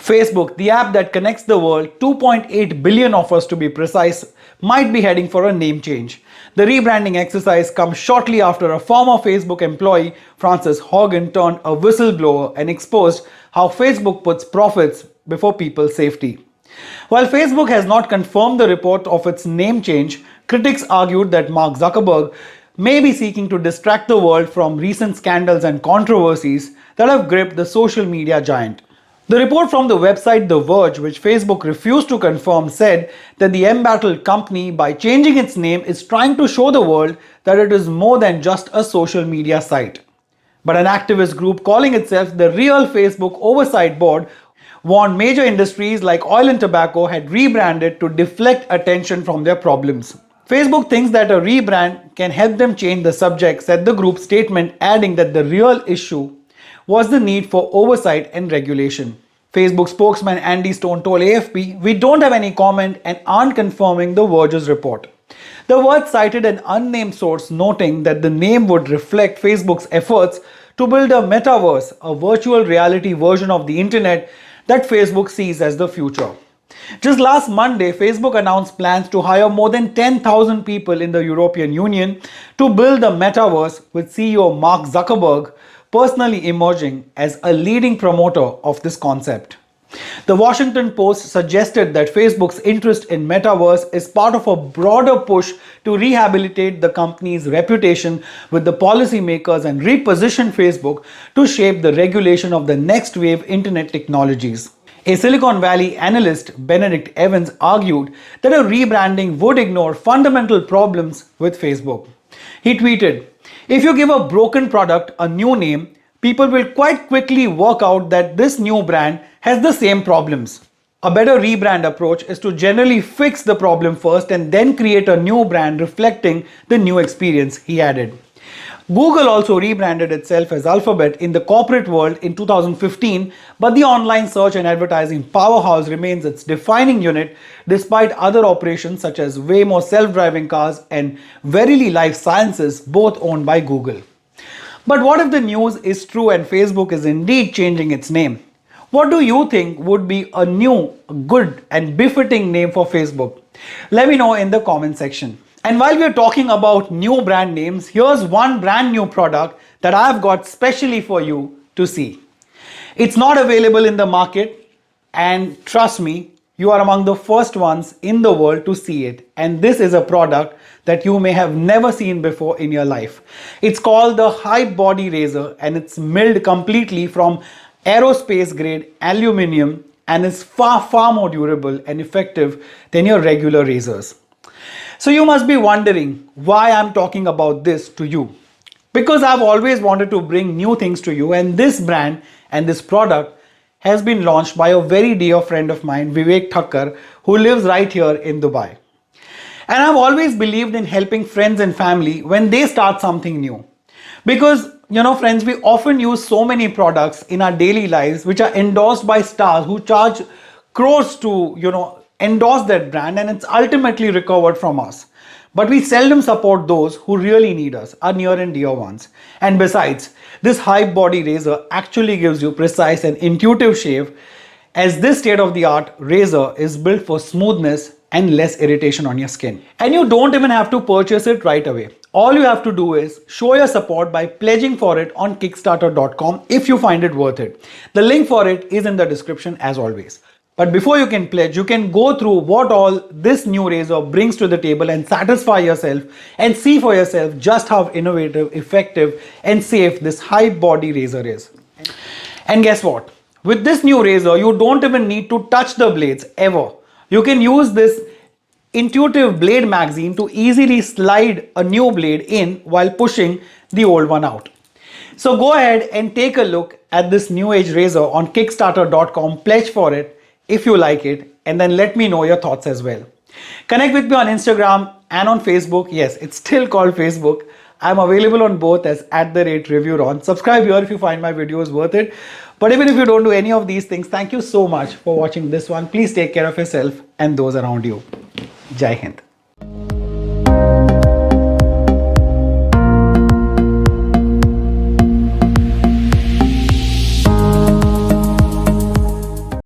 Facebook, the app that connects the world, 2.8 billion of us to be precise, might be heading for a name change. The rebranding exercise comes shortly after a former Facebook employee, Frances Haugen, turned a whistleblower and exposed how Facebook puts profits before people's safety. While Facebook has not confirmed the report of its name change, critics argued that Mark Zuckerberg may be seeking to distract the world from recent scandals and controversies that have gripped the social media giant. The report from the website The Verge, which Facebook refused to confirm, said that the embattled company, by changing its name, is trying to show the world that it is more than just a social media site. But an activist group calling itself the Real Facebook Oversight Board warned major industries like oil and tobacco had rebranded to deflect attention from their problems. Facebook thinks that a rebrand can help them change the subject, said the group's statement, adding that the real issue was the need for oversight and regulation. Facebook spokesman Andy Stone told AFP, "We don't have any comment and aren't confirming the Verge's report." The Verge cited an unnamed source noting that the name would reflect Facebook's efforts to build a metaverse, a virtual reality version of the internet that Facebook sees as the future. Just last Monday, Facebook announced plans to hire more than 10,000 people in the European Union to build the metaverse, with CEO Mark Zuckerberg personally emerging as a leading promoter of this concept. The Washington Post suggested that Facebook's interest in metaverse is part of a broader push to rehabilitate the company's reputation with the policymakers and reposition Facebook to shape the regulation of the next wave internet technologies. A Silicon Valley analyst, Benedict Evans, argued that a rebranding would ignore fundamental problems with Facebook. He tweeted, "If you give a broken product a new name, people will quite quickly work out that this new brand has the same problems. A better rebrand approach is to generally fix the problem first and then create a new brand reflecting the new experience," he added. Google also rebranded itself as Alphabet in the corporate world in 2015, but the online search and advertising powerhouse remains its defining unit despite other operations such as Waymo self-driving cars and Verily Life Sciences, both owned by Google. But what if the news is true and Facebook is indeed changing its name? What do you think would be a new, good and befitting name for Facebook? Let me know in the comment section. And while we're talking about new brand names, here's one brand new product that I've got specially for you to see. It's not available in the market, and trust me, you are among the first ones in the world to see it. And this is a product that you may have never seen before in your life. It's called the Hype Body Razor, and it's milled completely from aerospace grade aluminum and is far more durable and effective than your regular razors. So you must be wondering why I'm talking about this to you. Because I've always wanted to bring new things to you, and this brand and this product has been launched by a very dear friend of mine, Vivek Thakkar, who lives right here in Dubai. And I've always believed in helping friends and family when they start something new. Because, friends, we often use so many products in our daily lives which are endorsed by stars who charge crores to, endorse that brand, and it's ultimately recovered from us. But we seldom support those who really need us, our near and dear ones. And besides, this Hype Body Razor actually gives you precise and intuitive shave, as this state-of-the-art razor is built for smoothness and less irritation on your skin. And you don't even have to purchase it right away. All you have to do is show your support by pledging for it on Kickstarter.com if you find it worth it. The link for it is in the description as always. But before you can pledge, you can go through what all this new razor brings to the table and satisfy yourself and see for yourself just how innovative, effective and safe this Hype Body Razor is. And guess what? With this new razor, you don't even need to touch the blades ever. You can use this intuitive blade magazine to easily slide a new blade in while pushing the old one out. So go ahead and take a look at this new age razor on Kickstarter.com, pledge for it if you like it, and then let me know your thoughts as well. Connect with me on Instagram and on Facebook. Yes, it's still called Facebook. I'm available on both as @ReviewRon. Subscribe here if you find my videos worth it. But even if you don't do any of these things, thank you so much for watching this one. Please take care of yourself and those around you. Jai Hind.